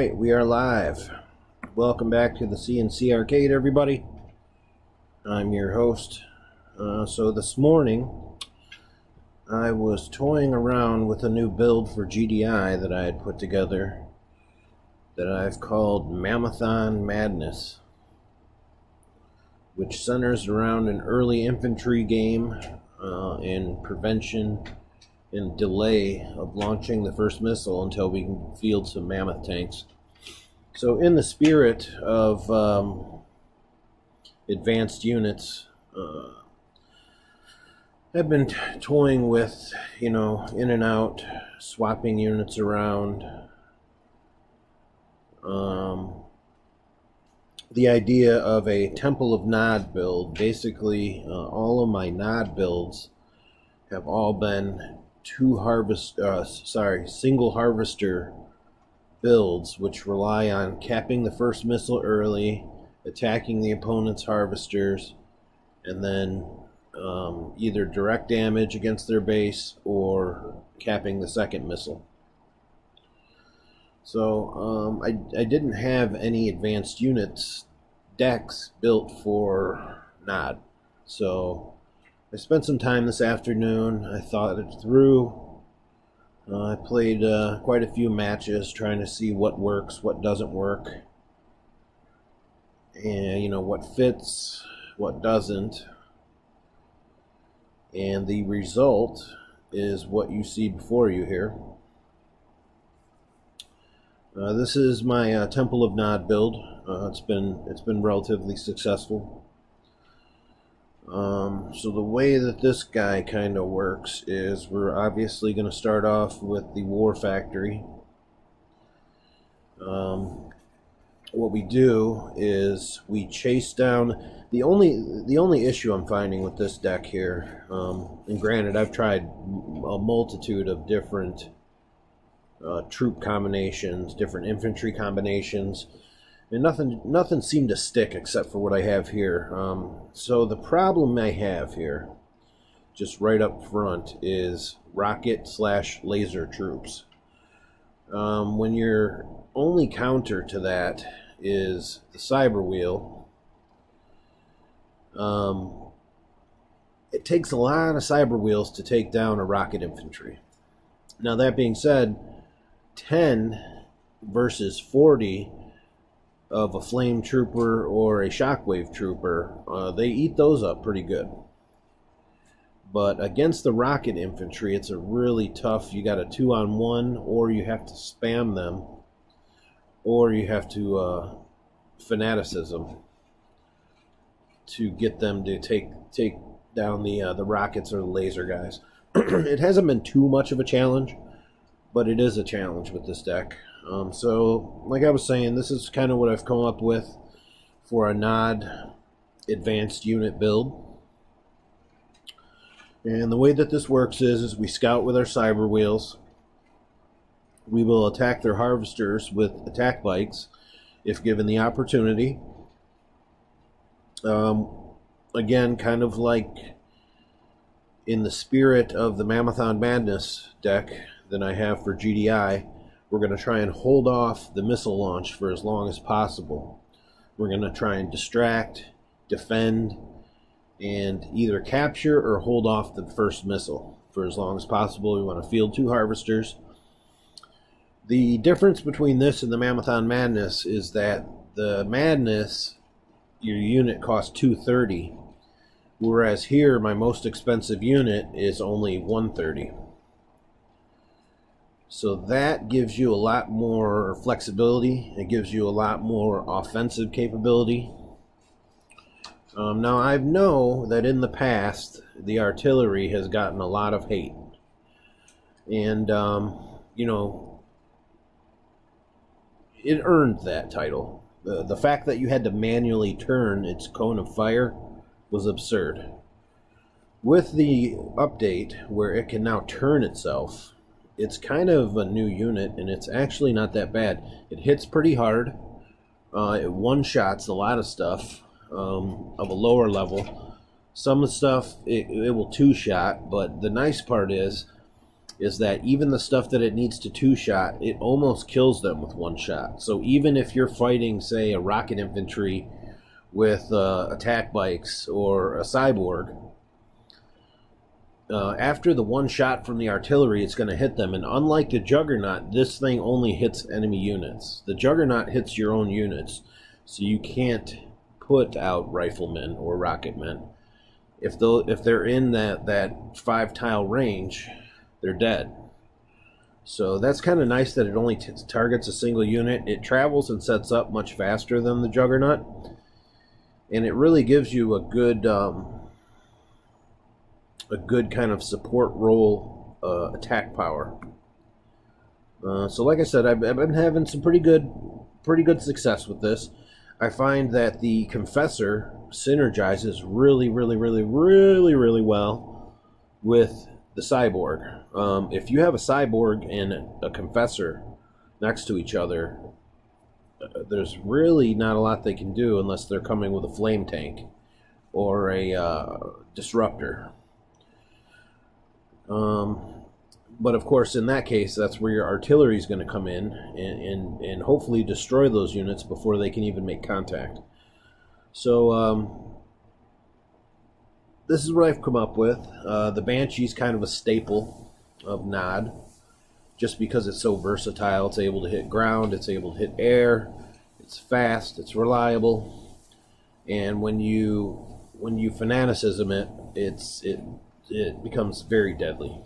Alright, we are live. Welcome back to the CNC Arcade, everybody. I'm your host. So this morning, I was toying around with a new build for GDI that I had put together that I've called Mammothon Madness, which centers around an early infantry game and prevention and delay of launching the first missile until we can field some mammoth tanks. So in the spirit of advanced units, I've been toying with, in and out, swapping units around. The idea of a Temple of Nod build. Basically, all of my Nod builds have all been single harvester builds, which rely on capping the first missile early, attacking the opponent's harvesters, and then either direct damage against their base or capping the second missile. So I didn't have any advanced units decks built for Nod, so I spent some time this afternoon. I thought it through. I played quite a few matches trying to see what works, what doesn't work, and what fits, what doesn't. And the result is what you see before you here. This is my Temple of Nod build. It's been relatively successful. So the way that this guy kind of works is we're obviously going to start off with the War Factory. What we do is we chase down the only issue I'm finding with this deck here, and granted I've tried a multitude of different troop combinations, different infantry combinations, and nothing seemed to stick except for what I have here. So the problem I have here, just right up front, is rocket/laser troops. When your only counter to that is the cyber wheel, it takes a lot of cyber wheels to take down a rocket infantry. Now that being said, 10 versus 40 of a flame trooper or a shockwave trooper, they eat those up pretty good. But against the rocket infantry, it's a really tough. You got a 2-on-1, or you have to spam them, or you have to fanaticism to get them to take down the rockets or the laser guys. It hasn't been too much of a challenge, but it is a challenge with this deck. So, like I was saying, this is kind of what I've come up with for a Nod advanced unit build. And the way that this works is we scout with our cyber wheels. We will attack their harvesters with attack bikes if given the opportunity. Again, kind of like in the spirit of the Mammothon Madness deck that I have for GDI, we're going to try and hold off the missile launch for as long as possible. We're going to try and distract, defend, and either capture or hold off the first missile for as long as possible. We want to field 2 harvesters. The difference between this and the Mammothon Madness is that the Madness, your unit costs $230, whereas here my most expensive unit is only $130. So that gives you a lot more flexibility. It gives you a lot more offensive capability. Now I know that in the past the artillery has gotten a lot of hate, and it earned that title. The fact that you had to manually turn its cone of fire was absurd. With the update where it can now turn itself, it's kind of a new unit, and it's actually not that bad. It hits pretty hard. It one-shots a lot of stuff of a lower level. Some of the stuff it will two-shot, but the nice part is is that even the stuff that it needs to two-shot, it almost kills them with one shot. So even if you're fighting, say, a rocket infantry with attack bikes or a cyborg, after the one shot from the artillery, it's going to hit them. And unlike the Juggernaut, this thing only hits enemy units. The Juggernaut hits your own units, so you can't put out riflemen or rocketmen. If they're in that 5-tile range, they're dead. So that's kind of nice that it only targets a single unit. It travels and sets up much faster than the Juggernaut, and it really gives you a good kind of support role attack power. So like I said, I've been having some pretty good success with this. I find that the Confessor synergizes really well with the Cyborg. If you have a Cyborg and a Confessor next to each other, there's really not a lot they can do unless they're coming with a flame tank or a disruptor. But of course, in that case, that's where your artillery is going to come in and hopefully destroy those units before they can even make contact. So this is what I've come up with. The Banshee's kind of a staple of NOD, just because it's so versatile. It's able to hit ground, it's able to hit air, it's fast, it's reliable, and when you fanaticism it becomes very deadly.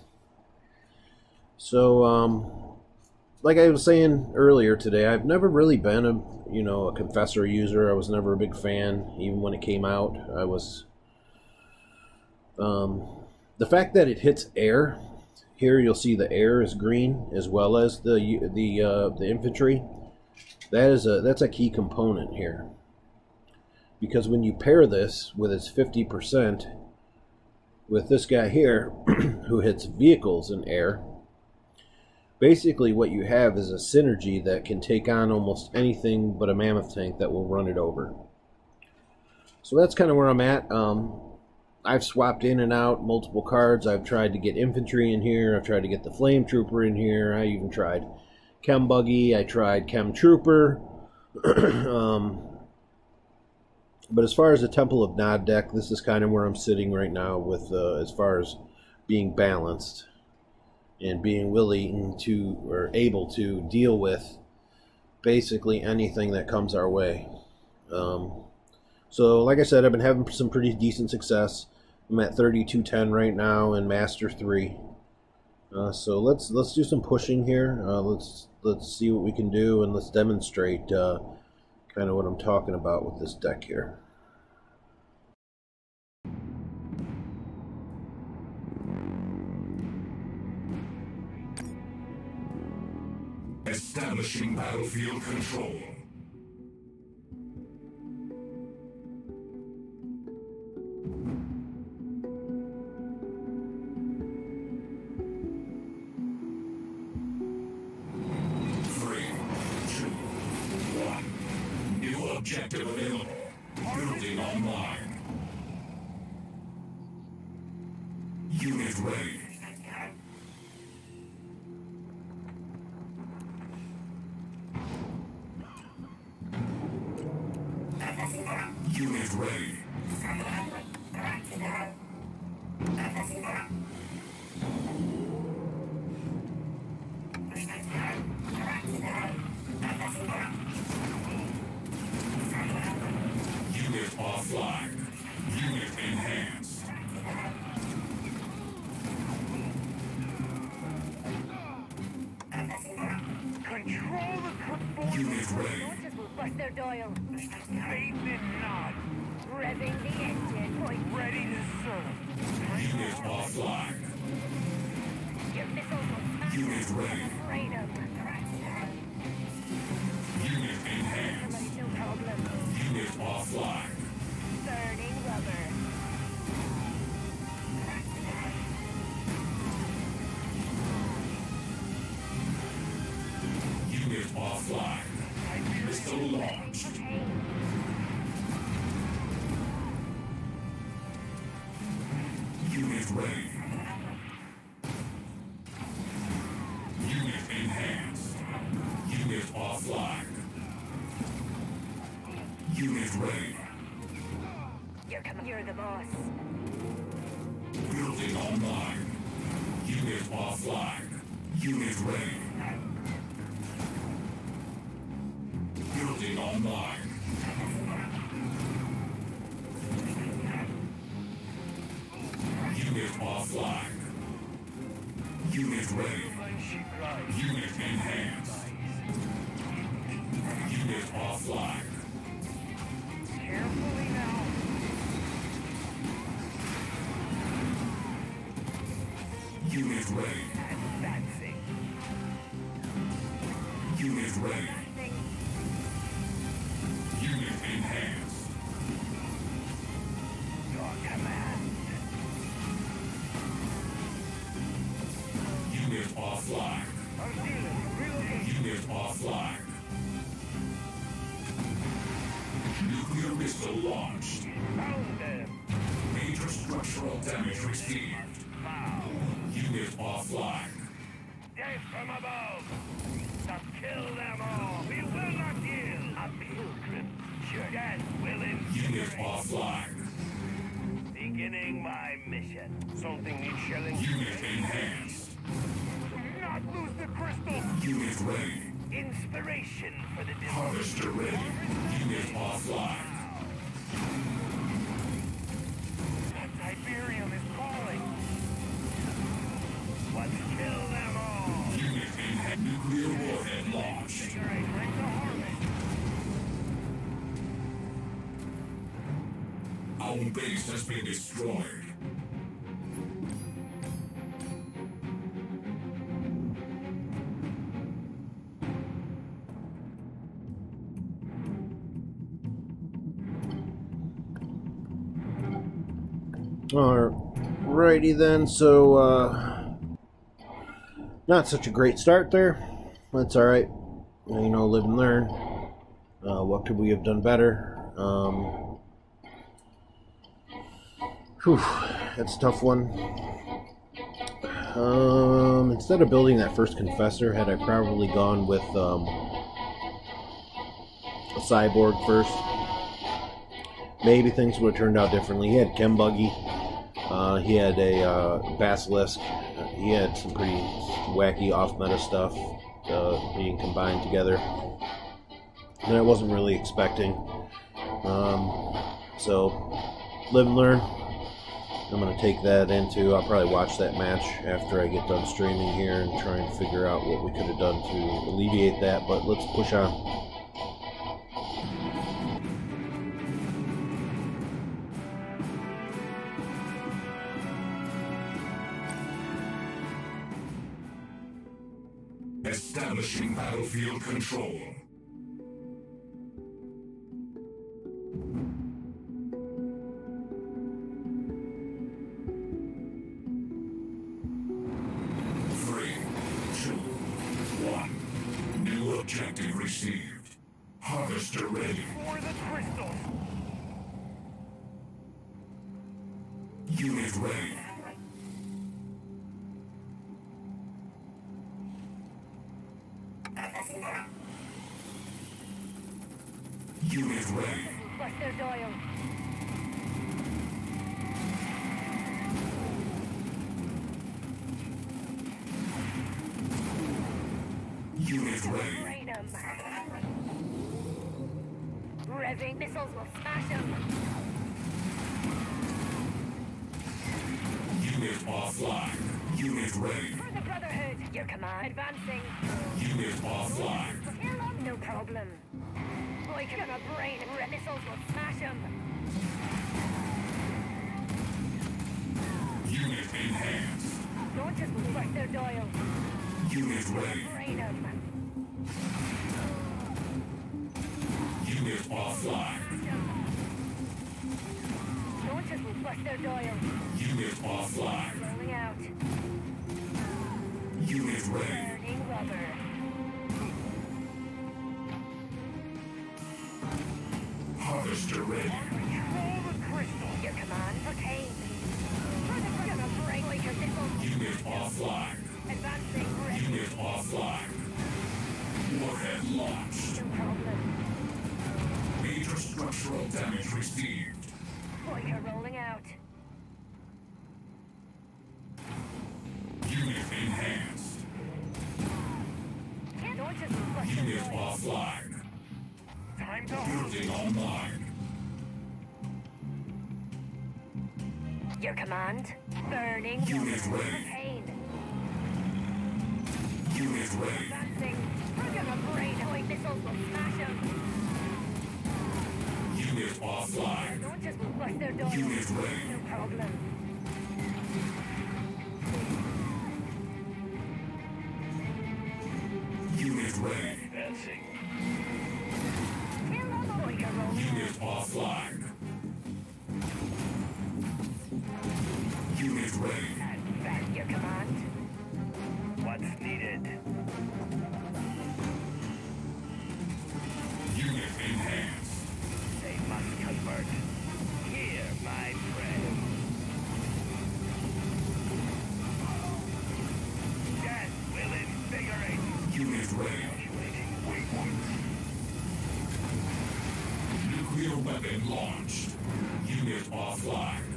So, like I was saying earlier today, I've never really been a Confessor user. I was never a big fan, even when it came out. I was the fact that it hits air. Here you'll see the air is green as well as the infantry. That's a key component here, because when you pair this with its 50% with this guy here who hits vehicles in air, basically what you have is a synergy that can take on almost anything but a mammoth tank that will run it over. So that's kind of where I'm at. I've swapped in and out multiple cards. I've tried to get infantry in here. I've tried to get the flame trooper in here. I even tried chem buggy. I tried chem trooper. But as far as the Temple of Nod deck, this is kind of where I'm sitting right now with as far as being balanced and being willing to, or able to, deal with basically anything that comes our way. So like I said, I've been having some pretty decent success. I'm at 3210 right now in Master 3. So let's do some pushing here. Let's see what we can do, and let's demonstrate kind of what I'm talking about with this deck here. Establishing battlefield control. 3, 2, 1. New objective available. Building online. Unit ready. Unit ready. Unit offline. Unit enhanced. Control the performance. Unit ready. Soldiers will bust their Doyle. Faith in Nod. Revving the engine, boys. Ready to serve. Unit offline. Your missiles will smash Unit them. ready. I'm afraid of. Unit enhanced. No problem. Unit offline. Burning rubber. Unit offline. Missile launched. Okay. Unit ready. Unit offline. Unit ready. You're the boss. Building online. Unit offline. Unit ready. Building online. Unit offline. Unit ready. Unit enhanced. Unit offline. Carefully now. Unit ready. Advancing. Unit ready. Unit enhanced. Your command. Unit offline. Unit offline. Nuclear missile launched. Found them. Major structural damage received. Unit offline. Death from above. To kill them all. We will not yield. A pilgrim. Death will ensue. Unit offline. Beginning my mission. Something needs shelling. Unit enhanced. Do not lose the crystal. Unit ready. Inspiration for the distant. Harvester ready. Unit offline. Tiberium is calling. Let's kill them all. Unit enhanced. Nuclear warhead launched. Right, bring the harvest. Our base has been destroyed. Alrighty then, so not such a great start there. That's alright. You know, live and learn. What could we have done better? That's a tough one. Instead of building that first confessor, had I probably gone with a cyborg first, maybe things would have turned out differently. He had Chem Buggy. He had a Basilisk. He had some pretty wacky off-meta stuff being combined together that I wasn't really expecting. So, live and learn. I'm going to take that into, I'll probably watch that match after I get done streaming here and try and figure out what we could have done to alleviate that, but let's push on. Establishing battlefield control. Objective received. Harvester ready. For the crystals. Unit ready. Unit ready. Buster Doyle. Unit ready. Rain 'em. Revving missiles will smash them. Unit offline. Unit ready. For the Brotherhood. Your command. Advancing. Unit offline. No problem. Boy, give him a brain. Missiles will smash him. Unit enhanced. Don't just move their Doyle. Unit ready. Brain 'em. Unit offline. Don't just move their Doyle. Unit offline. Rolling out. Unit ready. Burning rubber. Harvester ready. Control the crystal. Your command for Kane. For the front of a break like your missiles. Unit offline. Advancing. Unit offline. Warhead weapon launched. No problem. Major structural damage received. Boiker rolling out. Unit enhanced. Launches will flush their Unit doyle. offline. Time to Building online. Your command? Burning Unit rubber. ready. Pain. Unit ready. Advancing. We're gonna brain toy missiles will smash them. Unit offline. Launches will flush their doyle. Unit ready. No problem. Unit ready. advancing. Kill on the Boiker rolling Unit out. offline. Unit ready. Advance your command. What's needed? Unit enhanced. They must convert. Here, my friend. Gas will invigorate. Unit ready. Calculating waypoints. Nuclear weapon launched. Unit offline.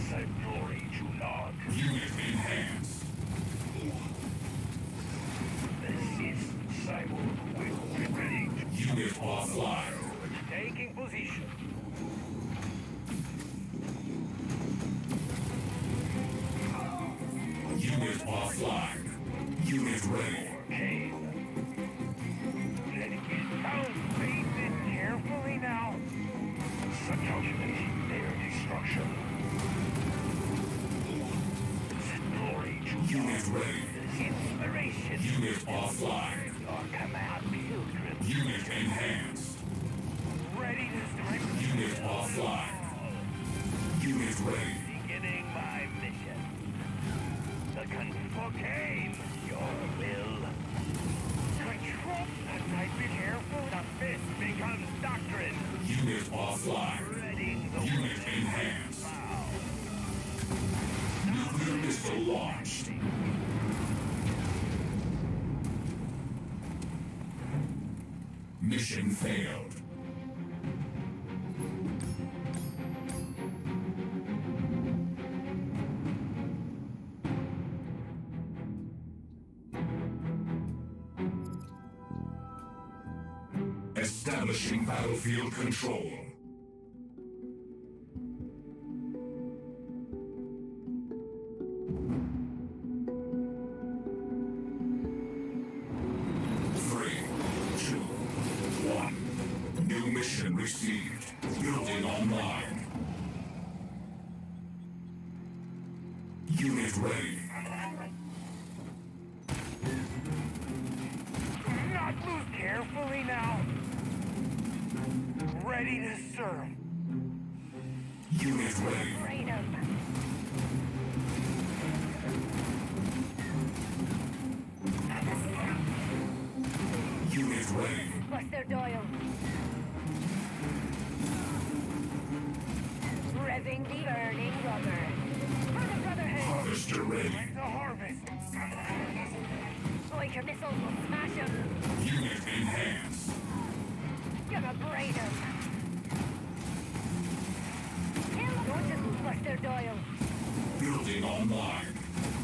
Send glory to log. Unit enhanced. This is Cyborg will be ready. Unit offline. Taking position. Unit offline. Unit ready. Pain. Let it get down. Face it carefully now. Calculating their destruction. Send glory to Unit ready. inspiration. Unit offline. Your command, pilgrim. Unit enhanced. Ready this time. Unit offline. Unit ready. Beginning my mission. The convocation. Your will. Control. As I be careful, the fist becomes doctrine. Unit offline. Ready the Unit enhanced. bow. Nuclear missile launched. Mission failed. Establishing battlefield control. Three, two, one. New mission received. Building online. Unit ready. Not move carefully now. Ready to serve. Unit ready. Brain 'em. Unit ready. Flush their doyle. Revving the burning rubber. For the Brotherhood. Harvester ready. The harvest. Boiker missiles will smash them. Unit enhanced. Gonna brain 'em. Kill launches will flush their doyle. Building online.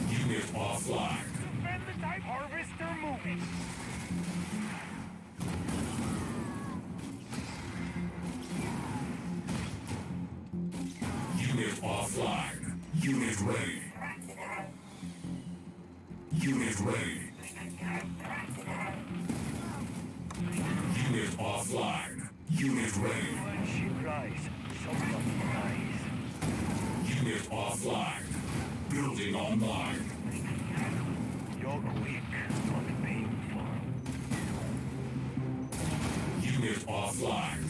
Unit offline. Defend the type harvester moving. Unit offline. Unit ready. Unit ready. Unit offline. Unit ready. When she cries, someone cries. Unit offline. Building online. You're quick, but painful. Unit offline.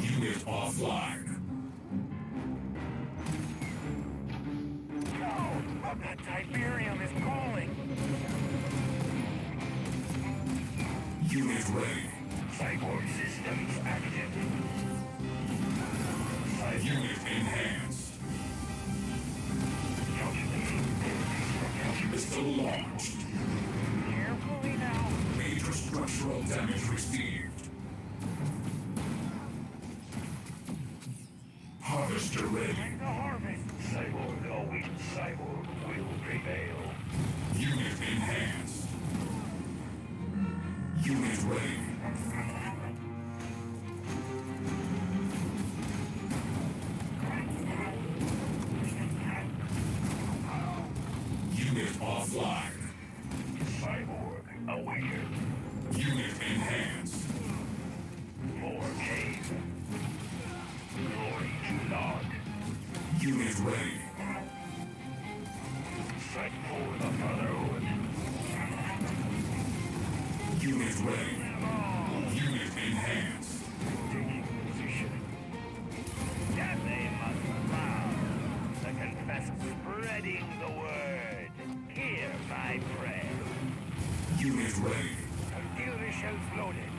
Unit offline. No! That Tiberium is calling! Unit ready. Cyborg systems active. Unit enhanced. Calculating their destruction. Missile launched. Careful Collateral damage received. Harvester ready. The harvest. Cyborg always cyborg will prevail. Unit enhanced. Unit ready. Unit offline. Cyborg aware. Unit enhanced. More cave. Glory to Lord. Unit ready. Fight for the Brotherhood. Unit ready. Unit enhanced. Taking position. That they must bow. The confessor spreading the word. Hear my prayer. Unit ready. Artillery shells loaded.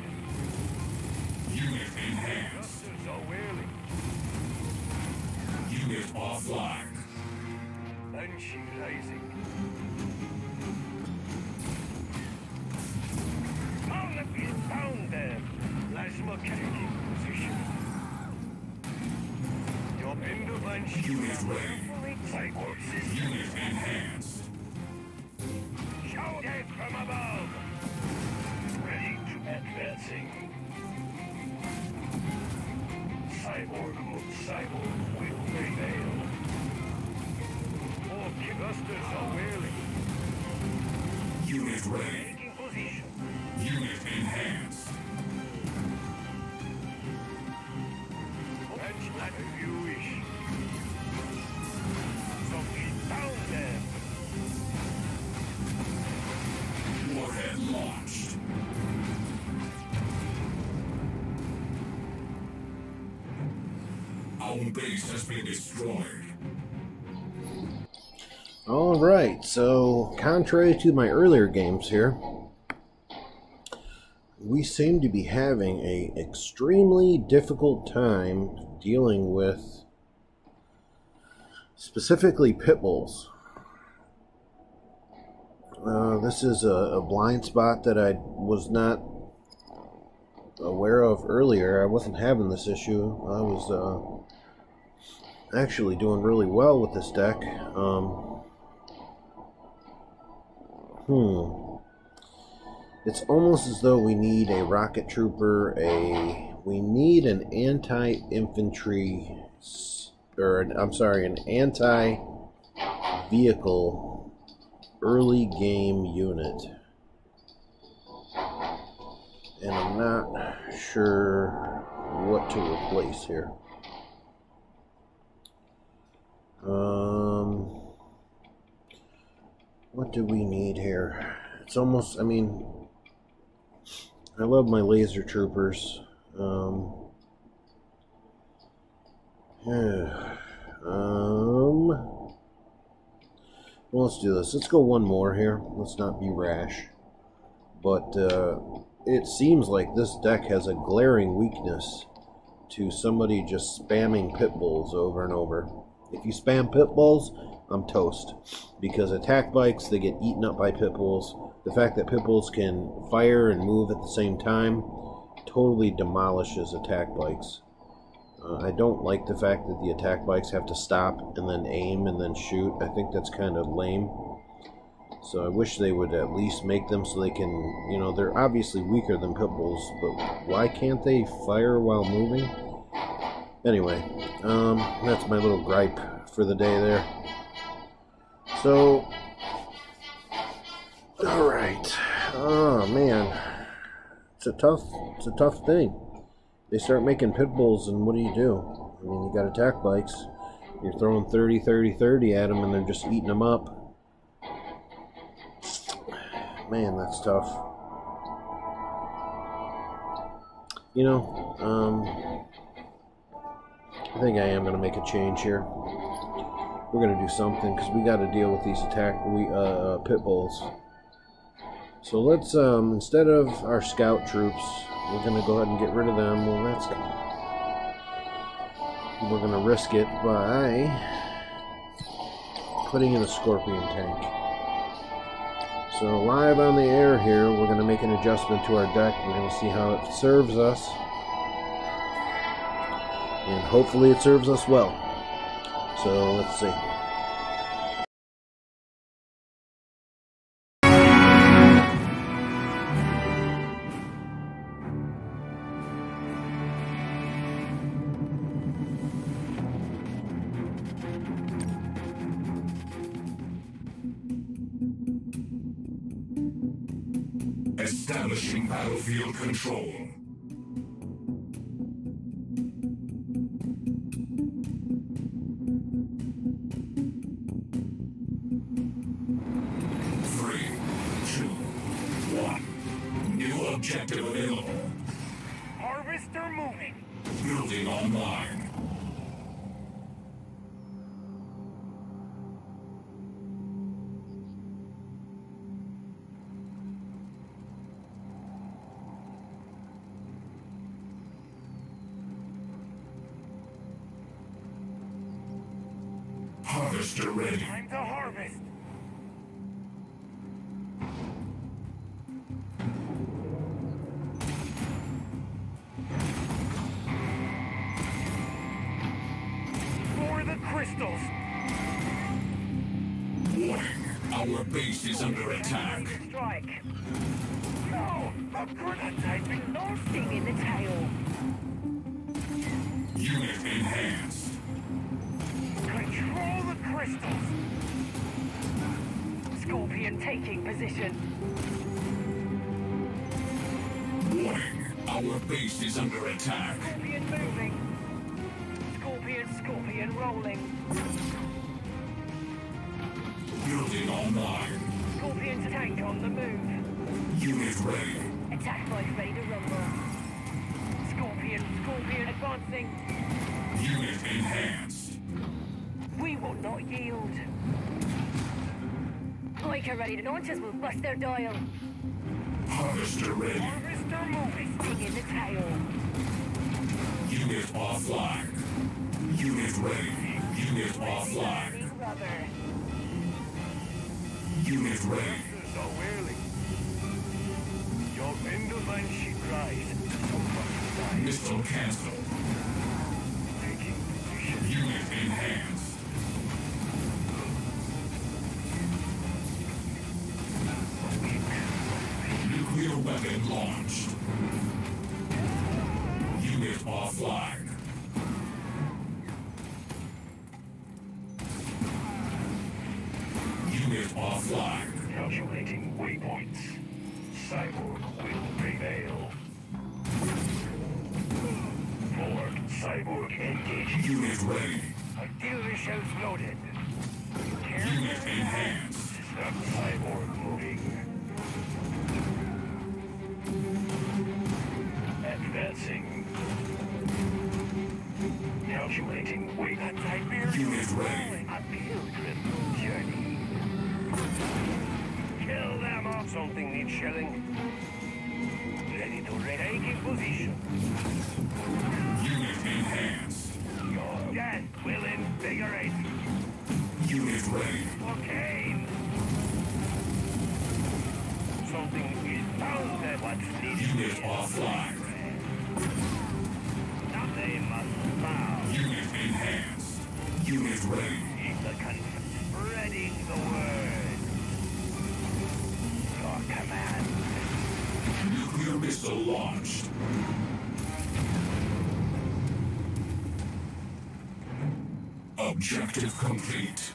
Unit enhanced. Justice are willing. Unit offline. Banshee rising. Pound the field, pound them. Plasma taking position. Jump into Banshee. Unit ready. Cyborg system. Unit enhanced. Shout death from above. Ready to advancing. Cyborg will prevail. More kibusters are wailing. Unit ready. Taking position. Unit enhanced. Bench that if you wish. Softly pound them. Warhead launched. Our base has been destroyed. Alright, so contrary to my earlier games here, we seem to be having a extremely difficult time dealing with specifically pit bulls. This is a blind spot that I was not aware of earlier. I wasn't having this issue. I was actually doing really well with this deck. It's almost as though we need a rocket trooper, we need an anti-infantry, an anti-vehicle early game unit. And I'm not sure what to replace here. What do we need here? It's almost, I mean, I love my laser troopers. Well, let's do this. Let's go one more here. Let's not be rash. But it seems like this deck has a glaring weakness to somebody just spamming pit bulls over and over. If you spam pit bulls, I'm toast. Because attack bikes, they get eaten up by pit bulls. The fact that pit bulls can fire and move at the same time totally demolishes attack bikes. I don't like the fact that the attack bikes have to stop and then aim and then shoot. I think that's kind of lame. So I wish they would at least make them so they can, you know, they're obviously weaker than pit bulls, but why can't they fire while moving? Anyway, that's my little gripe for the day there. So, alright. Oh man. It's a tough thing. They start making pit bulls and what do? I mean, you got attack bikes. You're throwing 30, 30, 30 at them and they're just eating them up. Man, that's tough. You know, I think I am going to make a change here. We're going to do something because we got to deal with these pit bulls. So let's, instead of our scout troops, we're going to go ahead and get rid of them. Well, we're going to risk it by putting in a scorpion tank. So live on the air here, we're going to make an adjustment to our deck. We're going to see how it serves us. And hopefully it serves us well. So let's see. Establishing battlefield control. Three, two, one. New objective available. Harvester moving. Building online. Harvester ready. Time to harvest. For the crystals. Warning. Our base is under attack. Strike. No! A prototyping. No sting in the tail. Unit enhanced. Control the crystals. Scorpion taking position. Warning. Our base is under attack. Scorpion moving. Scorpion rolling. Building online. Scorpion's tank on the move. Unit ready. Attack bike ready to rumble. Scorpion advancing. Unit enhanced. We will not yield. Biker ready to launch us will bust their dial. Harvester ready. Harvester moving. Sting in the tail. Unit offline. Unit ready. Unit offline. Burning rubber. Unit ready. So early. Your Enderman she cries. Somebody dies. Missile cancelled. Taking position. Unit enhanced. Nuclear weapon launched. Unit offline. Unit offline. Calculating waypoints. Cyborg will prevail. Forward. Cyborg engaged. Unit ready. Artillery shells loaded. Unit enhanced. System cyborg moving. Advancing. Calculating weight. Unit ready. A pilgrim journey. Kill them all. Something needs shelling. Ready to taking position. Unit enhanced. Your death will invigorate. Unit ready. Cocaine. Something is bound at what's needed. Unit offline. Nothing must bow. Unit enhanced. Unit ready. Keep the country spreading the word. Your command. Nuclear missile launched. Objective complete.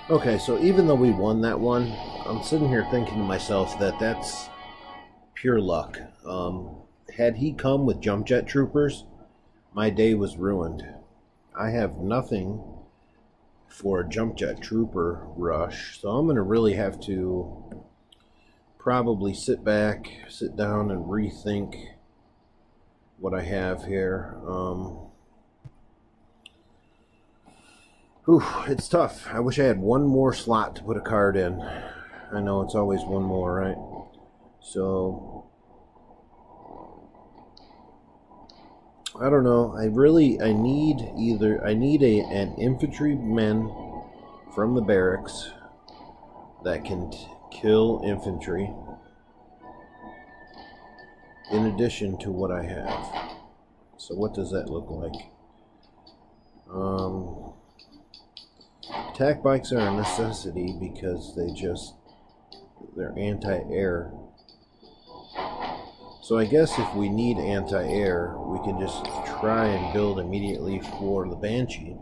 Okay, so even though we won that one, I'm sitting here thinking to myself that that's pure luck. Had he come with jump jet troopers, my day was ruined. I have nothing for a jump jet trooper rush, so I'm going to really have to probably sit down and rethink what I have here. It's tough. I wish I had one more slot to put a card in. I know it's always one more, right? So I don't know. I need an infantryman from the barracks that can kill infantry, in addition to what I have. So what does that look like? Attack bikes are a necessity because they're anti-air. So I guess if we need anti-air, we can just try and build immediately for the Banshee.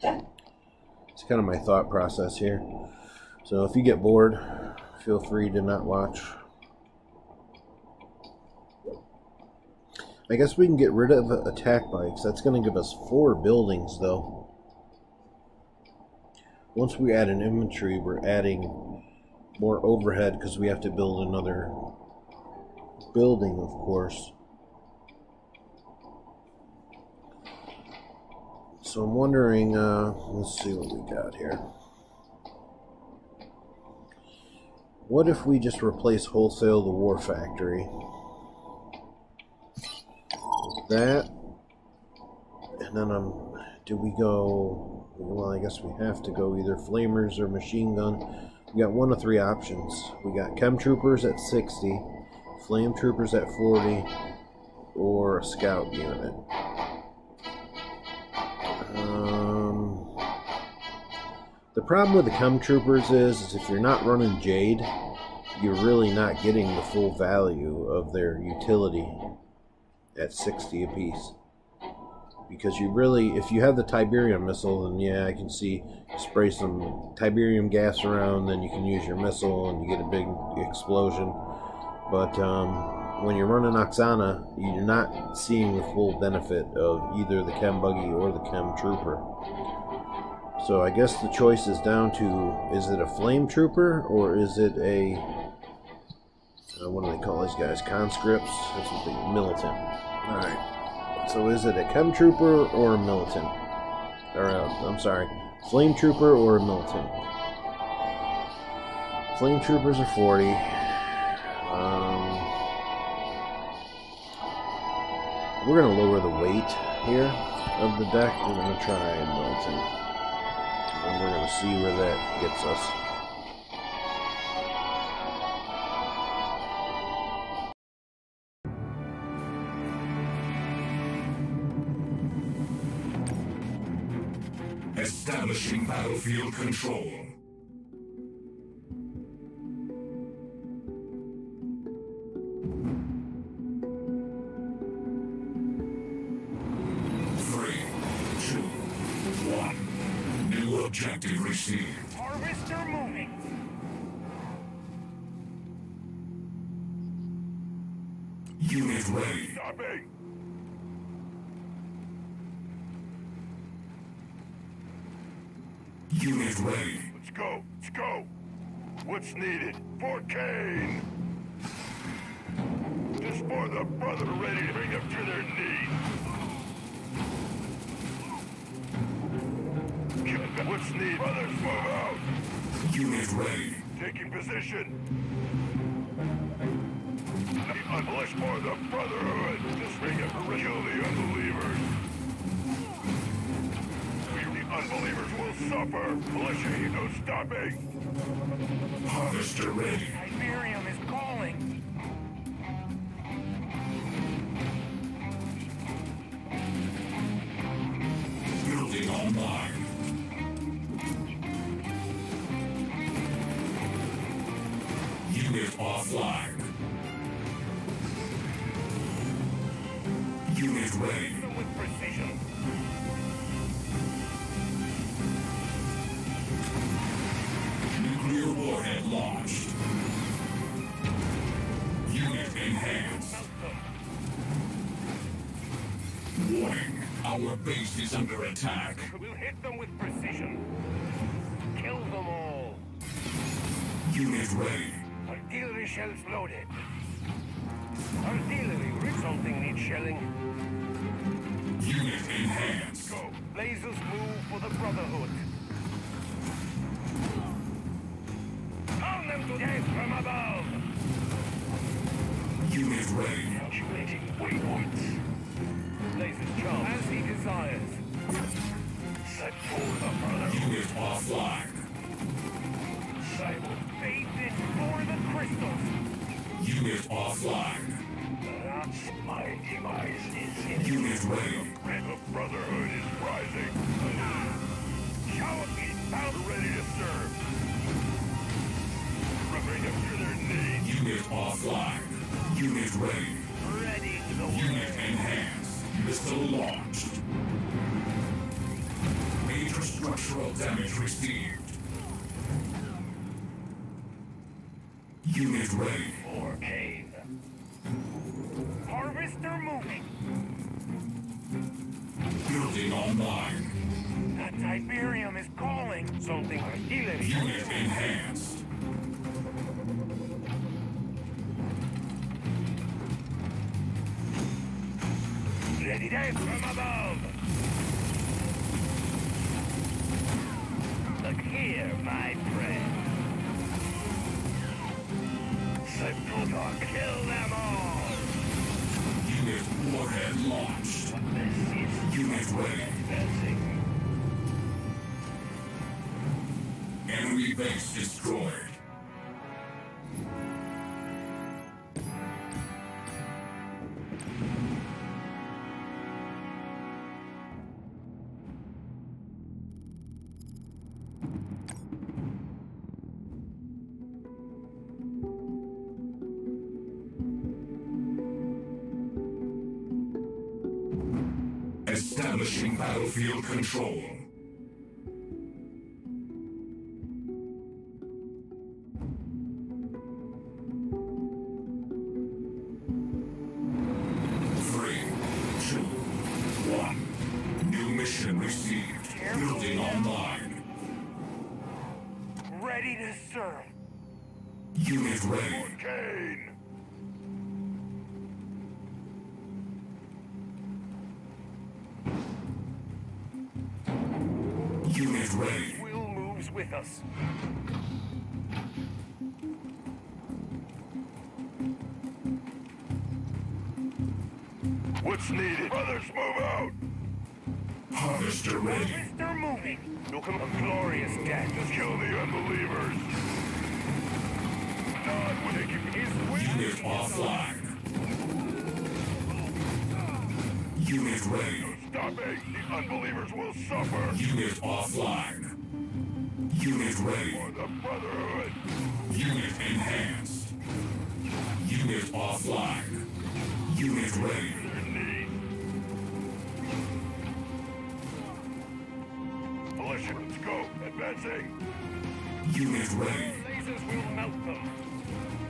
It's kind of my thought process here. So if you get bored, feel free to not watch. I guess we can get rid of attack bikes. That's going to give us 4 buildings, though. Once we add an infantry, we're adding more overhead because we have to build another building, of course. So I'm wondering, let's see what we got here. What if we just replace wholesale the war factory? That, and then do we go, well, I guess we have to go either flamers or machine gun. We got 1 of 3 options. We got chem troopers at 60, flame troopers at 40, or a scout unit. The problem with the chem troopers is if you're not running Jade, you're really not getting the full value of their utility at 60 apiece. Because you really, if you have the Tiberium missile, then yeah, I can see you spray some Tiberium gas around, then you can use your missile and you get a big explosion. But when you're running Oksana, you're not seeing the full benefit of either the chem buggy or the chem trooper. So I guess the choice is down to, is it a flame trooper or is it a, what do they call these guys, conscripts? That's what they, militant. Alright, so is it a chem trooper or a militant? Or I'm sorry, flame trooper or a militant? Flame troopers are 40. We're going to lower the weight here of the deck. We're going to try militant. And we're going to see where that gets us. Establishing battlefield control. Objective received. Harvester moving. Unit ready. Stopping. Unit ready. Let's go. Let's go. What's needed? For Kane. Just for the brother ready to bring them to their knees. What's needed? Brothers, move out! Unit ready. Taking position. Unleash for the Brotherhood. Just bring it. Kill the unbelievers. The unbelievers will suffer. Militia, ain't no stopping. Harvester ready. Tiberium is calling. Building online. Unit offline. Unit ready. With precision. Nuclear warhead launched. Unit enhanced. Warning. Our base is under attack. We'll hit them with precision. Kill them all. Unit ready. Artillery shells loaded. Artillery resulting needs shelling. Unit enhanced. Go. Lasers move for the Brotherhood. Pound them to death from above. Unit ready. Calculating waypoints. Lasers charge as he desires. Set for the Brotherhood. Unit offline. Cyber faith in for the crystals. Unit offline. That's my demise is in Unit ready. The Brotherhood is rising. Show is about ready to serve. Rubbing up to their knees. Unit offline. Unit ready. Ready to go. Unit enhanced. Missile launched. Major structural damage received. Unit ready. For Kane. Harvester moving. Building online. That Tiberium is calling. Something artillery. Unit enhanced. Ready to from above. Look here, my friend. Sepultor, kill them all. Unit warhead launched. This is Unit ready. dancing. Enemy base destroyed. Establishing battlefield control. Three, two, one. New mission received. Building online. Ready to serve. Unit ready. Kane. Unit ready. Will moves with us. What's needed? Brothers, move out! Harvester ready. Harvester moving. Look a glorious death. Just kill the unbelievers. God will take his will. Unit offline. Unit ready. Stop it! The unbelievers will suffer! Unit offline. Unit ready. For the Brotherhood! Unit enhanced. Unit offline. Unit ready. Their knees. Militia, let's go! Advancing! Unit ready. Lasers will melt them!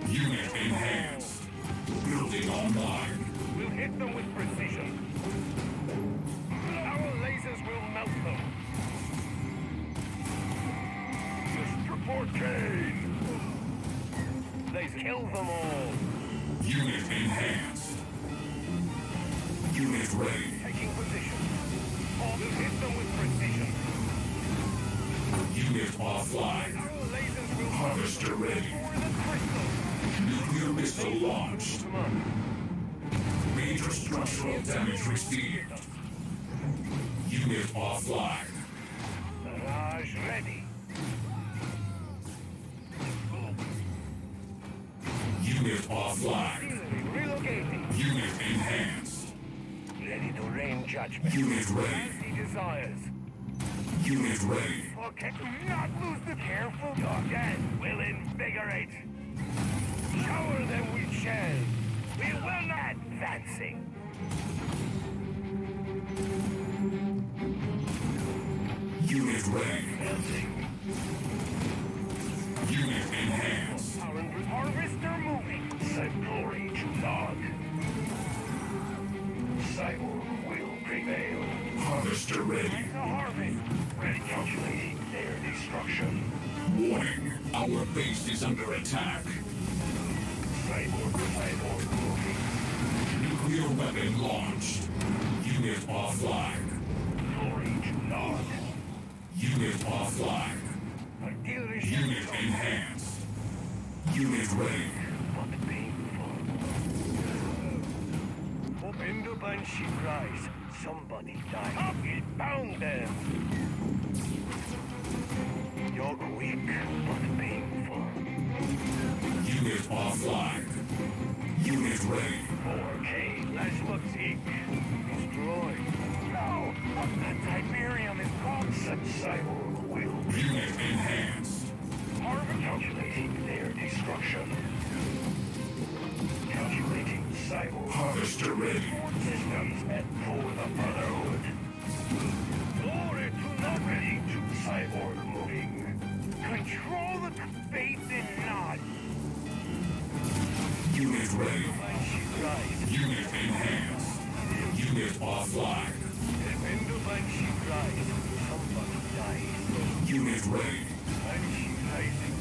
Unit enhanced. Building online. We'll hit them with precision. Our lasers will melt them. Just report Kane. Laser, kill them all. Unit enhanced. Unit ready. Taking position. We'll hit them with precision. Unit offline. Our lasers will Harvester ready. for the crystal. Nuclear missile launched. Come on. Major structural damage received. Unit offline. Barrage ready. Unit offline. Artillery relocating. Unit enhanced. Ready to rain judgment. Unit ready. As he desires. Unit ready. Okay, do not lose the careful. Your death will invigorate. Shower them with shell. We will not advancing. Unit ready. Melting. Unit enhanced. Harvester moving. Send glory to Log. Cyborg will prevail. Harvester ready. The harvest. Recalculating their destruction. Warning. Our base is under attack. Cyborg moving. Nuclear weapon launched. Unit offline. Glory to Log. Unit offline. Artillery Unit enhanced. Unit ready. But painful. Open the Banshee cries. somebody died. Up it bound them. You're quick, but painful. Unit offline. Unit ready. 4K, let's look seek. Destroy. No! That Tiberium is gone. Such cyborg will. Unit enhanced. Harvard calculating their destruction. Calculating cyborg. Harvester ready. Systems at for the Brotherhood. Glory to not ready to cyborg moving. Control the faith in Nod. Unit ready. When she cries. Unit enhanced. Unit offline. Defend when she cries. Somebody dies. Unit ready. When she rising.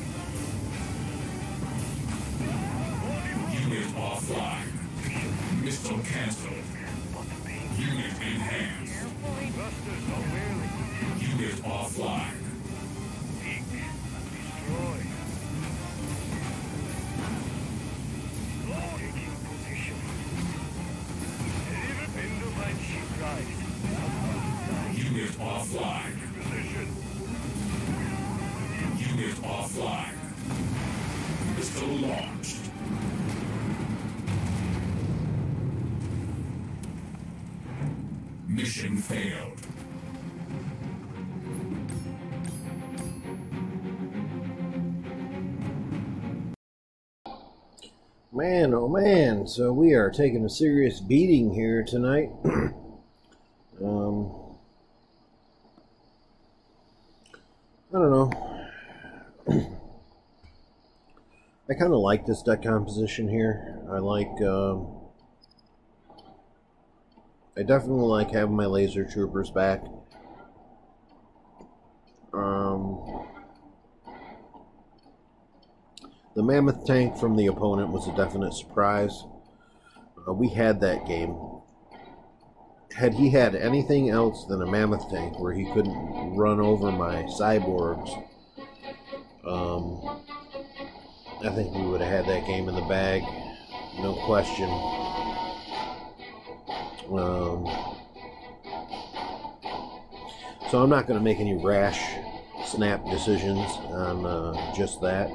Unit offline. Missile cancelled. But pain. Unit enhanced. Thrusters are weary. Unit offline. Seek. Destroy. Taking position. Defend when she cries. Somebody dies. Unit offline. Position. Unit offline. Missile launched. Mission failed. Man, oh man, so we are taking a serious beating here tonight. I don't know. I kind of like this deck composition here. I definitely like having my laser troopers back. The mammoth tank from the opponent was a definite surprise. We had that game. Had he had anything else than a mammoth tank where he couldn't run over my cyborgs, I think we would have had that game in the bag, no question. So I'm not going to make any rash snap decisions on just that.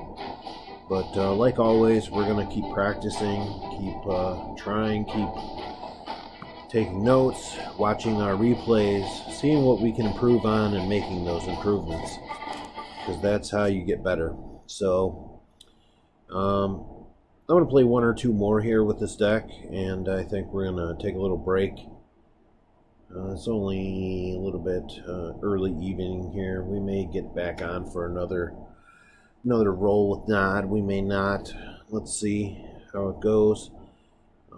But like always, we're going to keep practicing, keep trying, keep taking notes, watching our replays, seeing what we can improve on and making those improvements. Because that's how you get better. So, I'm going to play one or two more here with this deck, and I think we're going to take a little break. It's only a little bit early evening here. We may get back on for another roll with Nod. We may not. Let's see how it goes.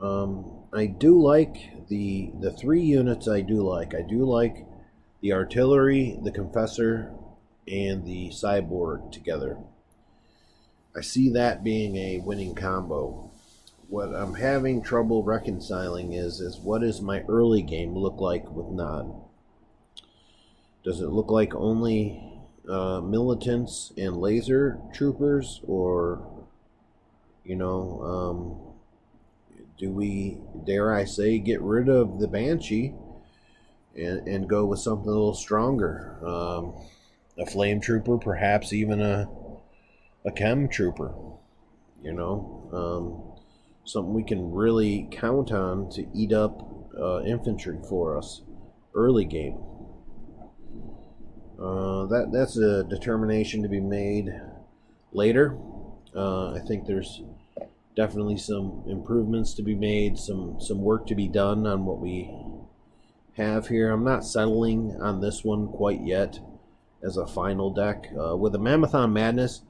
I do like the three units. I do like the artillery, the confessor, and the cyborg together. I see that being a winning combo. What I'm having trouble reconciling is what does my early game look like with Nod? Does it look like only militants and laser troopers, or do we, dare I say, get rid of the Banshee and go with something a little stronger? A flame trooper, perhaps even a chem trooper, something we can really count on to eat up infantry for us early game. That's a determination to be made later. I think there's definitely some improvements to be made, some work to be done on what we have here. I'm not settling on this one quite yet as a final deck. With the Mammothon Madness,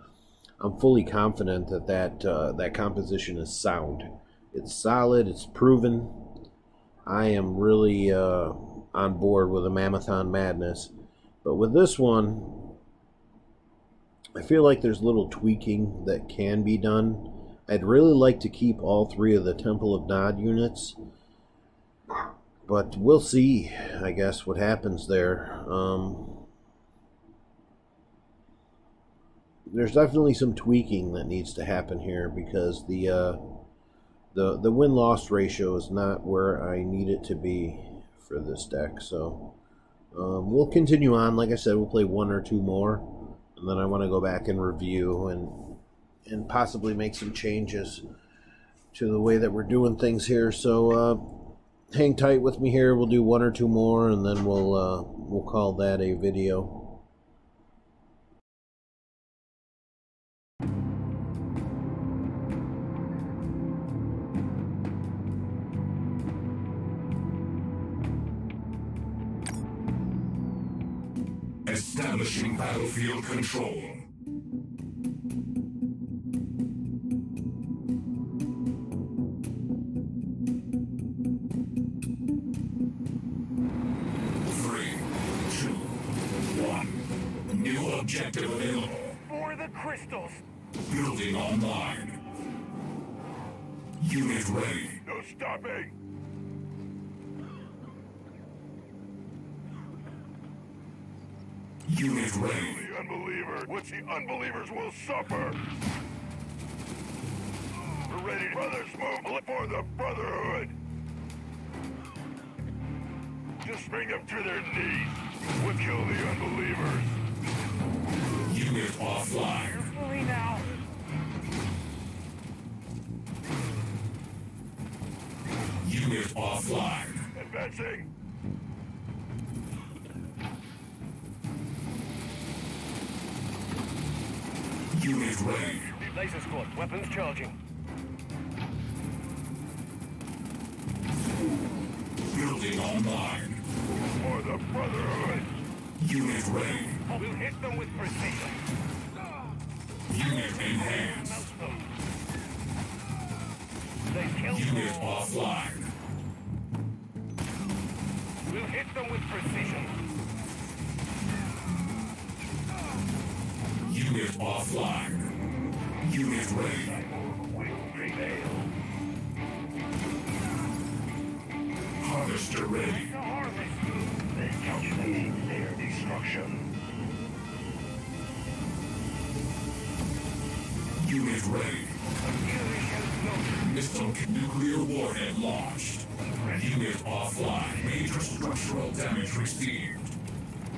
I'm fully confident that composition is sound. It's solid, it's proven. I am really on board with the Mammothon Madness. But with this one, I feel like there's little tweaking that can be done. I'd really like to keep all three of the Temple of Nod units, but we'll see, I guess, what happens there. There's definitely some tweaking that needs to happen here, because the win-loss ratio is not where I need it to be for this deck. So we'll continue on. Like I said, we'll play one or two more, and then I want to go back and review and possibly make some changes to the way that we're doing things here. So hang tight with me here. We'll do one or two more, and then we'll call that a video. Establishing battlefield control. 3, 2, 1. New objective available. For the crystals. Building online. Unit ready. No stopping. Unit ready. The unbeliever. What's the unbelievers will suffer. We're ready, brothers. Move for the Brotherhood. Just bring them to their knees. We'll kill the unbelievers. Unit offline. Carefully now. Unit offline. Advancing. Unit ready. Laser squad, weapons charging. Building online. For the Brotherhood. Unit ready. We'll hit them with precision. Unit enhanced. Mouse them. They killed Unit them. offline. We'll hit them with precision. Unit offline. Unit ready. Will prevail. Harvester ready. The harvest. They're calculating their destruction. Unit ready. Missile nuclear warhead launched. Unit offline. Major structural damage received.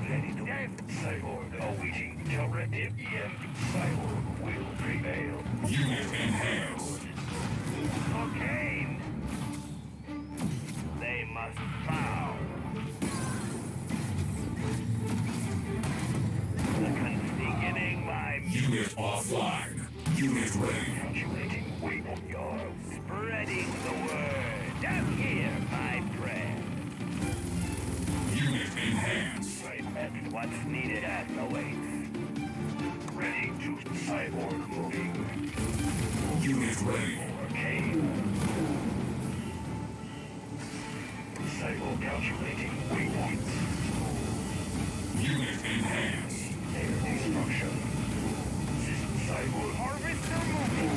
Ready to death. Cyborg awaiting directive. Cyborg will prevail. Unit enhanced. Cocaine. They must bow. The beginning my Unit offline. Unit ready. calculating weight on yours. Spreading the word. Down here, my friend. Unit enhanced. That's what's needed as awaits. Ready to cyborg moving. Unit ready. Cocaine. Cyborg calculating waypoints. Unit enhanced. Their destruction. Cyborg harvester moving.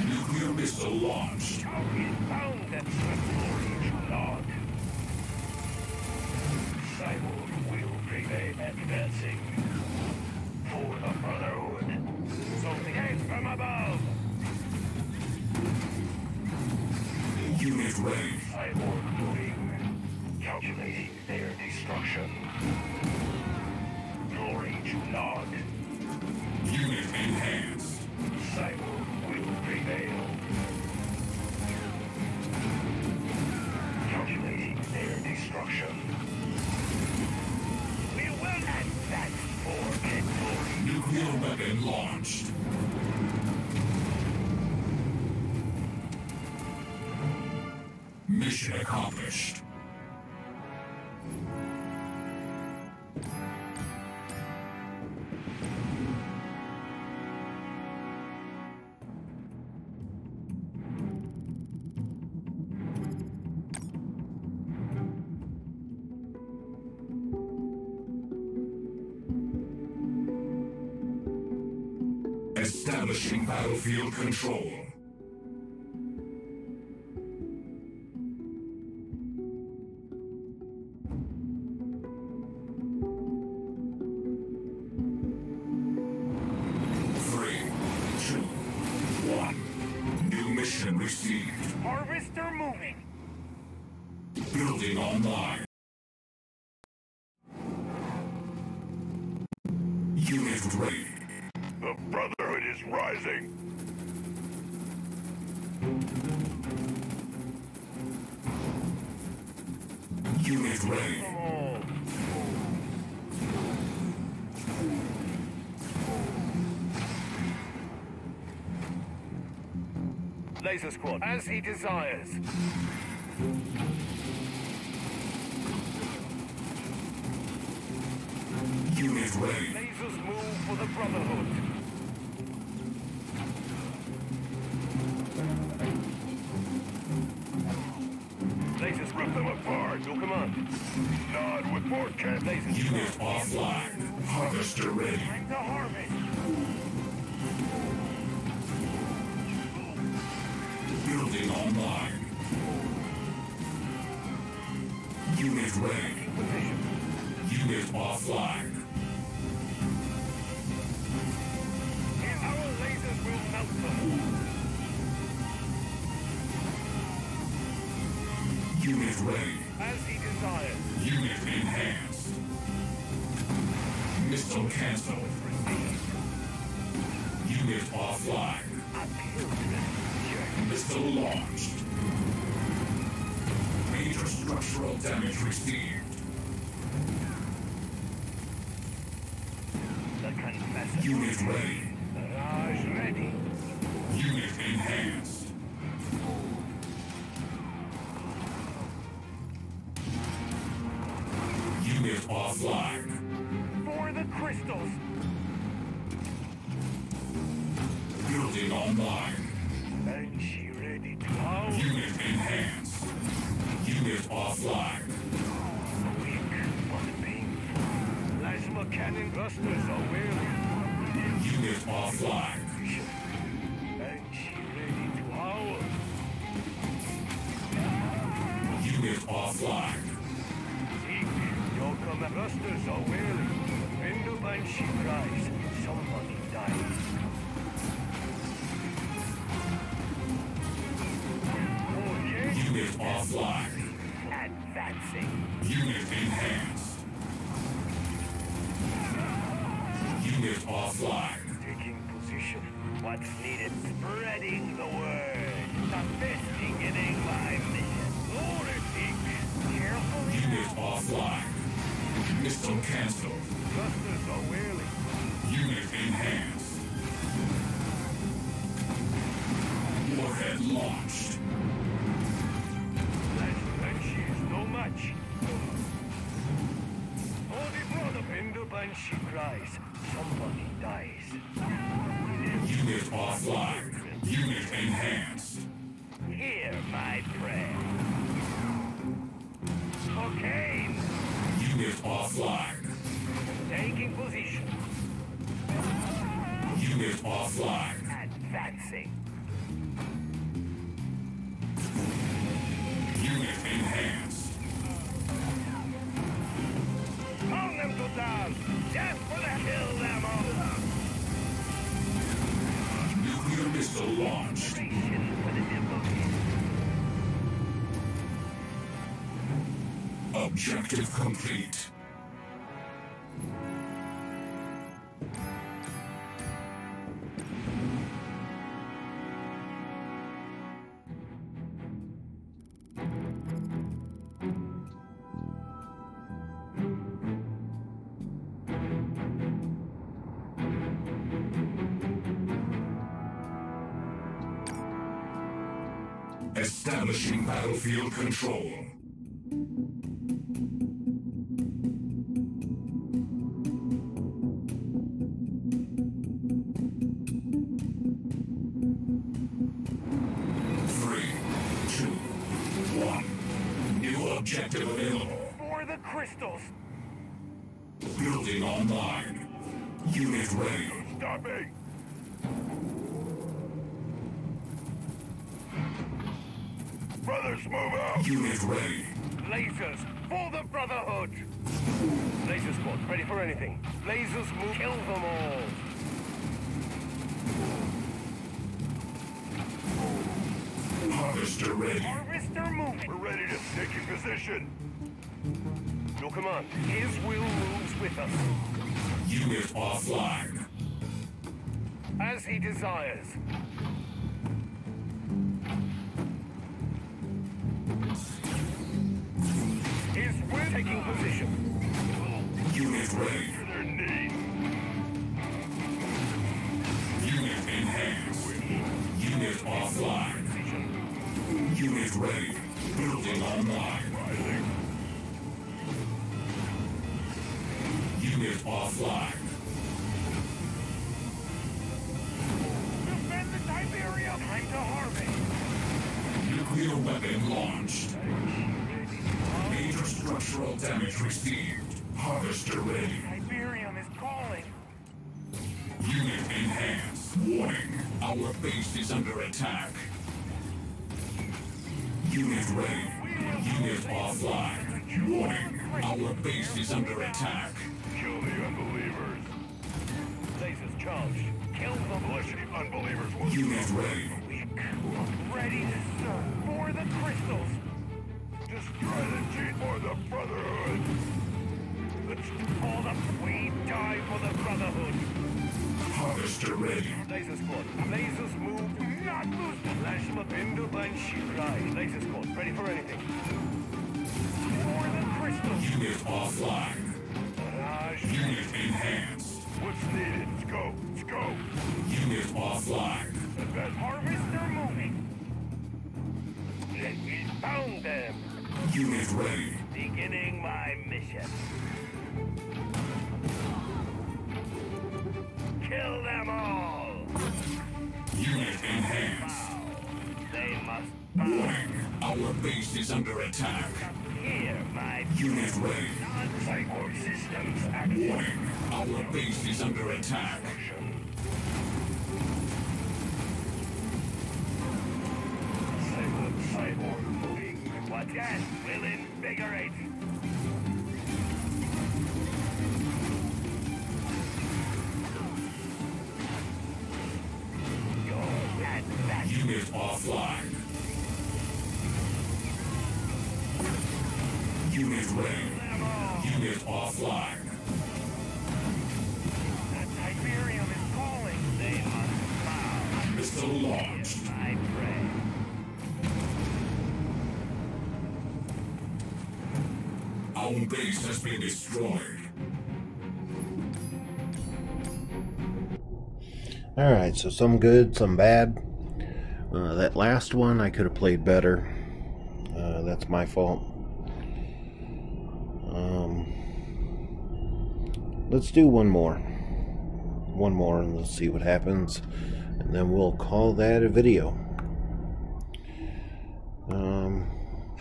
Nuclear missile launched. Bound that glory to not. Cyborg will prevail. Advancing. For the Brotherhood. Something else from above. Unit ready. Cyborg moving. Calculating their destruction. Glory to nod. Unit enhanced. Cyborg will prevail. Calculating their destruction. We will advance for glory. Nuclear weapon launched. Mission accomplished. Establishing battlefield control. Three, two, one. New mission received. Harvester moving. Building online. The Brotherhood is rising. Unit ready. Come on. Laser squad, as he desires. Unit ready. Lasers move for the Brotherhood. Lasers rip them apart. Your command. Nod with more cannon. Lasers. Unit offline. Harvester ready. Time to harvest. Building online. Unit ready. Position. Unit offline. Our lasers will melt them. Unit ready. As he desires. Unit enhanced. Missile cancelled. Unit offline. Missile launched. Major structural damage received. The confessor. Unit ready. Barrage ready. Unit enhanced. Unit offline. For the crystals. Building online. And she ready to howl. Unit enhanced. Unit offline. Weak but painful. Plasma cannon thrusters are weary. Unit offline. And she ready to howl. Unit offline. Seek, your command thrusters are weary. When the banshee cries, somebody dies. Unit offline. Advancing. Unit enhanced. Unit offline. Taking position. What's needed? Spreading the word. Investigating my mission. Glory seek. Carefully. Unit offline. Missile cancelled. Thrusters are weary. Unit enhanced. Warhead launched. Banshee is no match. Holy brother, when the banshee cries, somebody dies. Unit offline. Unit enhanced. Hear my prayer. Cocaine. Unit offline. Taking position. Unit offline. Advancing. Unit enhanced. Pound them to down. Death for the kill them all. Nuclear missile launched. Ration for the devoted. Objective complete. Establishing battlefield control. Three, two, one. New objective available. For the crystals. Building online. Unit ready. Stopping. Brothers, move out. Unit ready. Lasers for the Brotherhood. Laser squad, ready for anything. Lasers move. Kill them all. Harvester ready. Harvester moving. We're ready to take in position. Your command. His will moves with us. Unit offline. as he desires. We're taking position. Unit ready. To their knees. Unit enhanced. Unit offline. Unit ready. Building online. Unit offline. Defend the Tiberium. Time to harvest. Nuclear weapon launched. Major structural damage received. Harvester ready. Tiberium is calling. Unit enhanced. Warning. Our base is under attack. Unit ready. Unit offline. Warning. Our base is under attack. Kill the unbelievers. Lasers charged. Kill the militia. Unbelievers will Unit ready. weak. Ready to serve for the crystals. Destroy the cheat for the Brotherhood. Let's call them. We die for the Brotherhood. Harvester ready. Laser squad. Lasers move. Do not lose. Lash them up into Banshee. Laser squad. Ready for anything. For the crystals. Unit offline. Barrage. Unit enhanced. What's needed? Let's go. Let's go. Unit offline. Advance. Harvester moving. We found them. Unit ready. Beginning my mission. Kill them all. Unit enhanced. They must bow. Warning. Our base is under attack. Here, my Unit ready. non-cyborg systems action. Warning. Our base is under attack. Cyborg moving. What gas will invigorate. Unit offline. Unit ready. Unit offline. The Tiberium is calling. They must bow. Missile launched. I pray. Our base has been destroyed. Alright, so some good, some bad. That last one I could have played better. That's my fault. Let's do one more. One more and let's see what happens. And then we'll call that a video.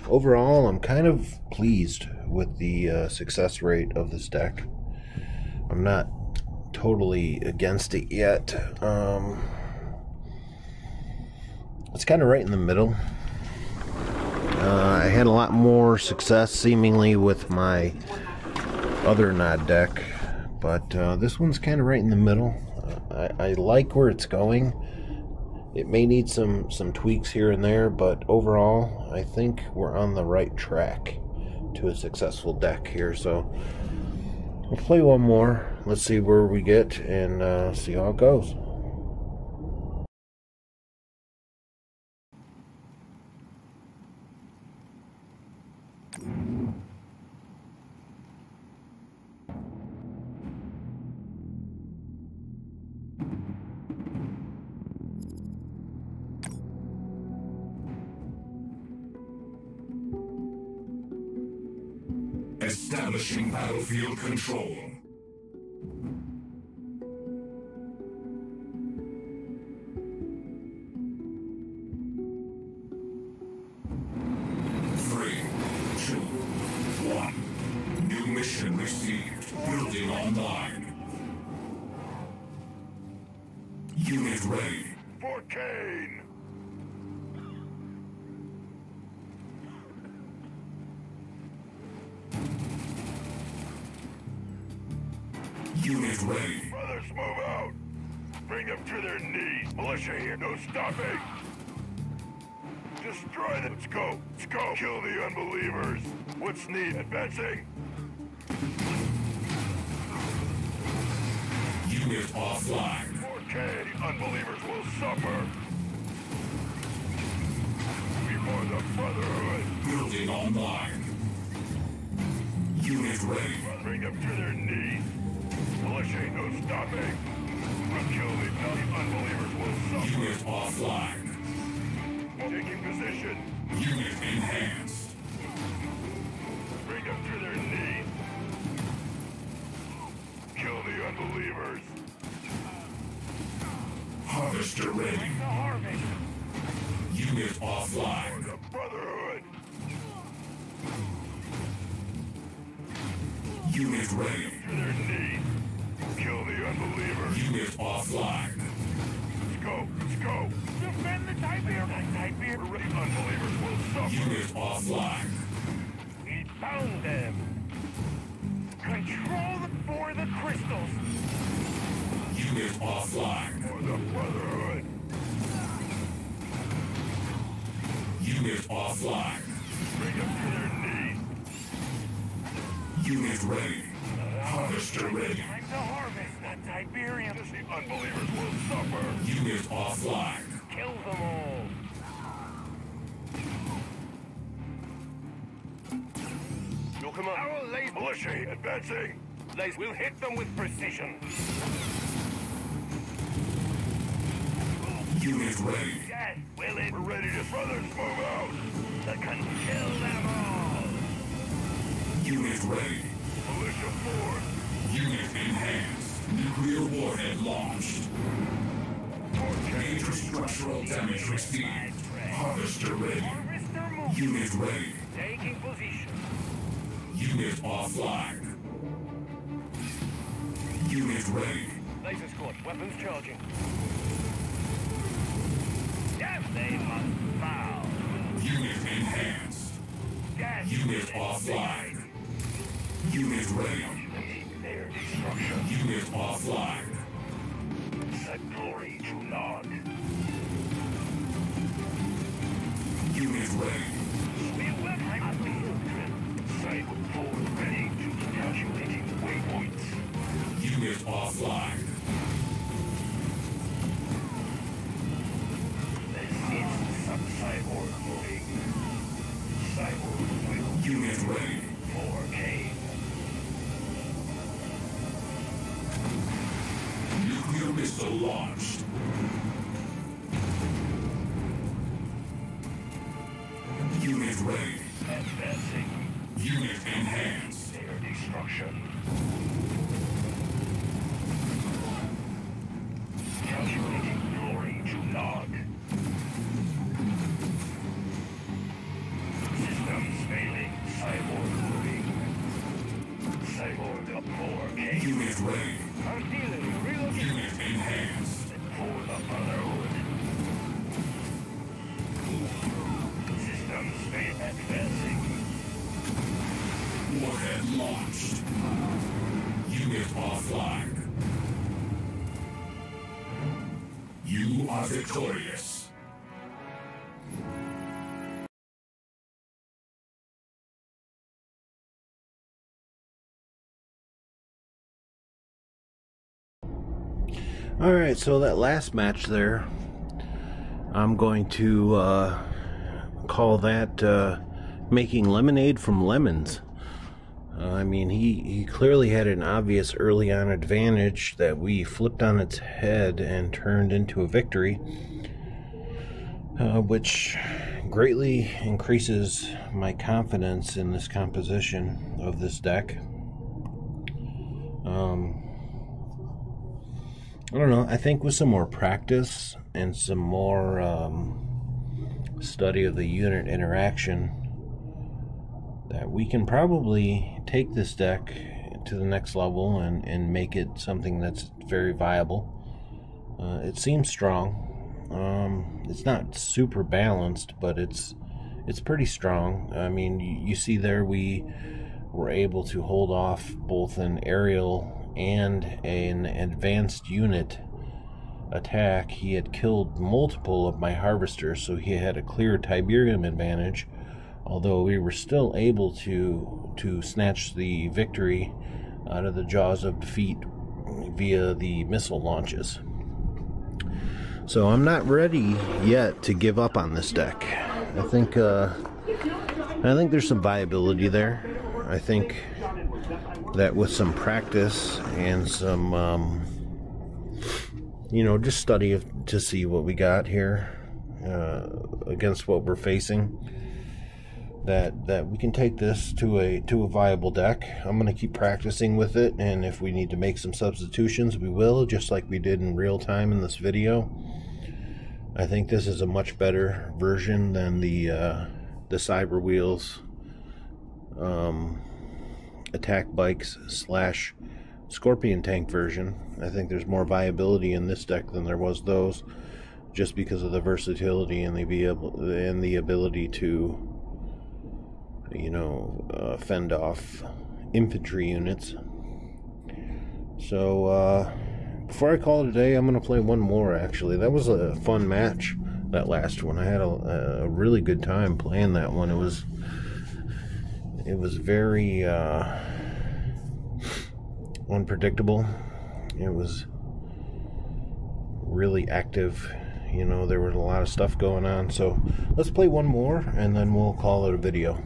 Overall, I'm kind of pleased with the success rate of this deck. I'm not totally against it yet. It's kind of right in the middle. I had a lot more success seemingly with my other Nod deck, but this one's kind of right in the middle. I like where it's going. It may need some tweaks here and there, but overall I think we're on the right track to a successful deck here. So we'll play one more. Let's see where we get and see how it goes. Establishing battlefield control. Three, two, one. New mission received. Building online. Unit ready. For Kane. Unit ready. Brothers, move out. Bring them to their knees. Militia here. No stopping. Destroy them. Let's go. Let's go. Kill the unbelievers. What's needed? Advancing. Unit offline. 4K unbelievers will suffer. Before the Brotherhood. Building online. Unit ready. Bring them to their knees. Militia ain't no stopping. We'll kill the unbelievers will suffer. Unit offline. Taking position. Unit enhanced. Bring them to their knees. Kill the unbelievers. Harvester ready. The harvest. Unit offline. The Brotherhood. Unit ready. To their knees. Kill the unbelievers. Unit offline. Let's go. Let's go. Defend the Tiberium. We're ready. Unbelievers will suffer. Unit offline. We found them. Control them for the crystals. Unit offline. For the Brotherhood. Unit offline. Bring them to their knees. Unit ready. Harvester ready. Time to harvest that Tiberium. The unbelievers will suffer. Unit offline. Kill them all. You'll come on. Our late militia advancing. We'll hit them with precision. Unit ready. Yes, will it? We're ready to brothers move out. That can kill them all. Unit ready. Militia force. Unit enhanced. Nuclear warhead launched. Major structural damage received. Harvester ready. Harvester move. Unit ready. Taking position. Unit offline. Unit ready. Laser squad, weapons charging. Yes, they must bow. Unit enhanced. Yes. Unit offline. Unit ready. Their destruction. Unit offline. Set glory to naught. Unit ready. We will have a field trip. Sight forward ready to calculating waypoints. Unit offline. This is some cyborg moving. Cyborg will Unit ready. 4K. Nuclear missile launched. Unit ready. Advancing. Unit enhanced. Their destruction. Calculating glory to naught. Systems failing. Cyborg moving. Cyborg up 4K. Unit ready. Artillery relocating. Unit enhanced. For the Brotherhood. Systems failing. Advancing. Warhead launched. Unit offline. You are victorious. Alright, so that last match there, I'm going to call that making lemonade from lemons. I mean, he clearly had an obvious early on advantage that we flipped on its head and turned into a victory, which greatly increases my confidence in this composition of this deck. I don't know, I think with some more practice and some more study of the unit interaction, that we can probably take this deck to the next level and make it something that's very viable. It seems strong. It's not super balanced, but it's pretty strong. I mean, you see there we were able to hold off both an aerial and an advanced unit attack. He had killed multiple of my harvesters, so he had a clear Tiberium advantage, although we were still able to snatch the victory out of the jaws of defeat via the missile launches. So I'm not ready yet to give up on this deck. I think there's some viability there. I think that with some practice and some, just study to see what we got here against what we're facing, that we can take this to a viable deck. I'm going to keep practicing with it, and if we need to make some substitutions, we will, just like we did in real time in this video. I think this is a much better version than the Cyber Wheels attack bikes / Scorpion tank version. I think there's more viability in this deck than there was those, just because of the versatility and the ability to fend off infantry units. So before I call it a day, I'm going to play one more. Actually, that was a fun match, that last one. I had a really good time playing that one. It was very unpredictable. It was really active. There was a lot of stuff going on. So let's play one more, and then we'll call it a video.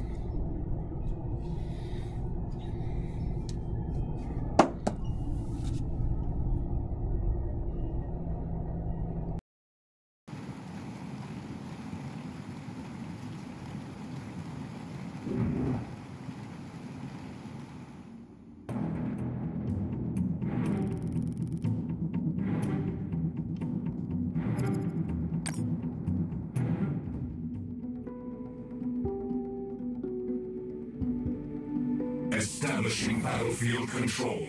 Establishing battlefield control.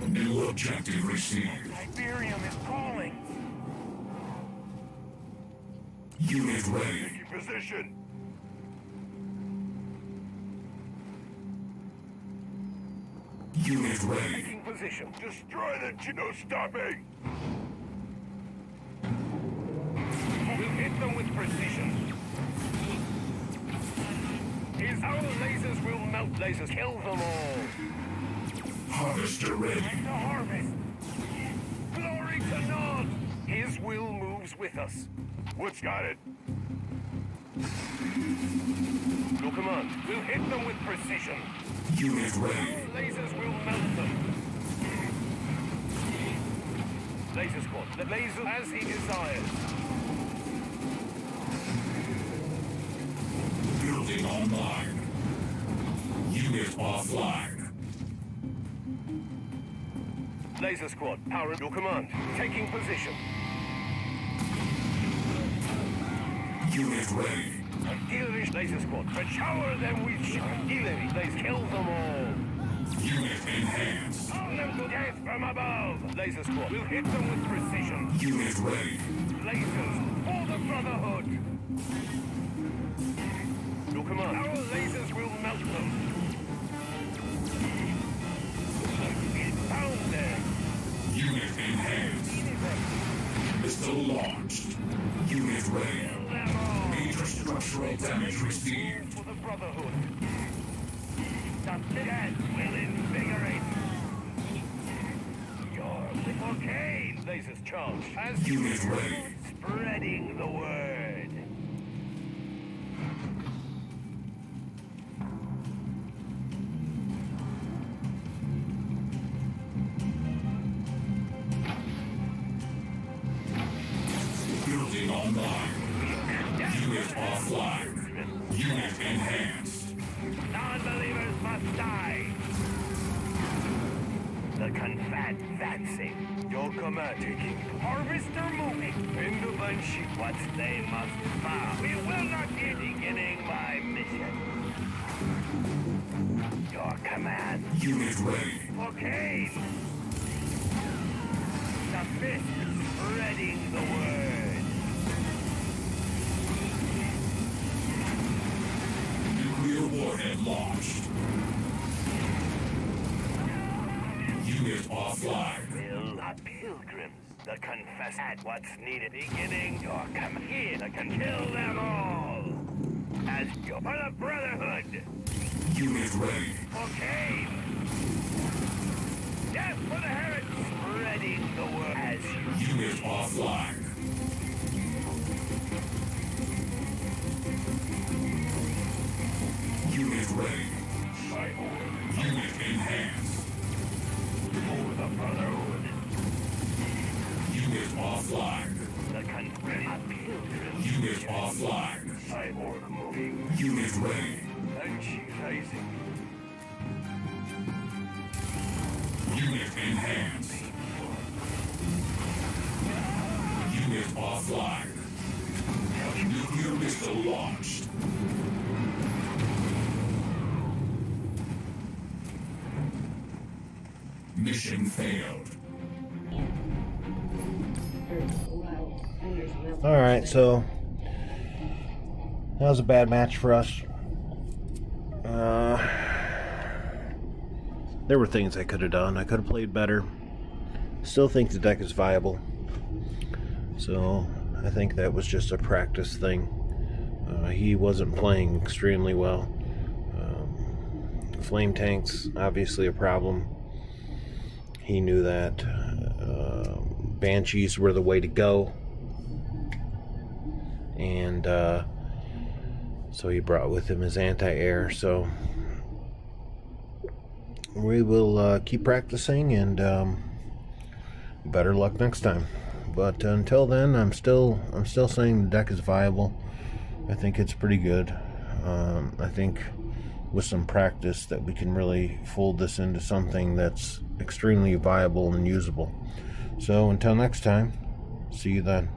New objective received. Iberium is calling. Unit ready. Taking position. Unit ready. Taking position. Destroy the no stopping. We'll hit them with precision. Our lasers will melt lasers. Kill them all. Harvester ready. To harvest. Glory to Nod. His will moves with us. What's got it? No command. We'll hit them with precision. Unit ready. Lasers will melt them. Laser squad. The laser as he desires. Building online. Unit offline. Laser squad. Power at your command. Taking position. Unit ready. Artillery laser squad. Shower them with artillery. Laser kill them all. Unit enhanced. Pound them to death from above. Laser squad. We'll hit them with precision. Unit ready. Lasers for the Brotherhood. Your command. Our lasers will melt them. Pound them. Unit enhanced. Missile launched. Unit ready. Major structural damage received. For the Brotherhood. The dead will invigorate. You're okay. Lasers charged. As Unit ready. spreading the word. Building online. Unit offline. Unit enhanced. Non-believers must die. The Confederacy. Your command taking. Harvester moving. In the Banshee. What they must bow. We will not be beginning my mission. Your command. Unit ready. Okay. The fist spreading the word. Nuclear warhead launched. Unit offline. Will not pilgrims. The confess at what's needed. Beginning your come here that can kill them all. As you for the Brotherhood. Unit ready. Okay. Death for the heretic. Spreading the word as you. Unit offline. Unit ready. Unit enhanced. For the Brotherhood. Unit offline. The confess. Unit offline. Cyborg moving. Unit ready. And she's rising. Unit enhanced. Unit offline. Nuclear missile launched. Mission failed. Alright, so that was a bad match for us. There were things I could have done. I could have played better. Still think the deck is viable. So I think that was just a practice thing. He wasn't playing extremely well. Flame tanks, obviously a problem. He knew that. Banshees were the way to go. And so he brought with him his anti-air. So we will keep practicing, and better luck next time. But until then, I'm still saying the deck is viable. I think it's pretty good. I think with some practice that we can really fold this into something that's extremely viable and usable. So until next time, see you then.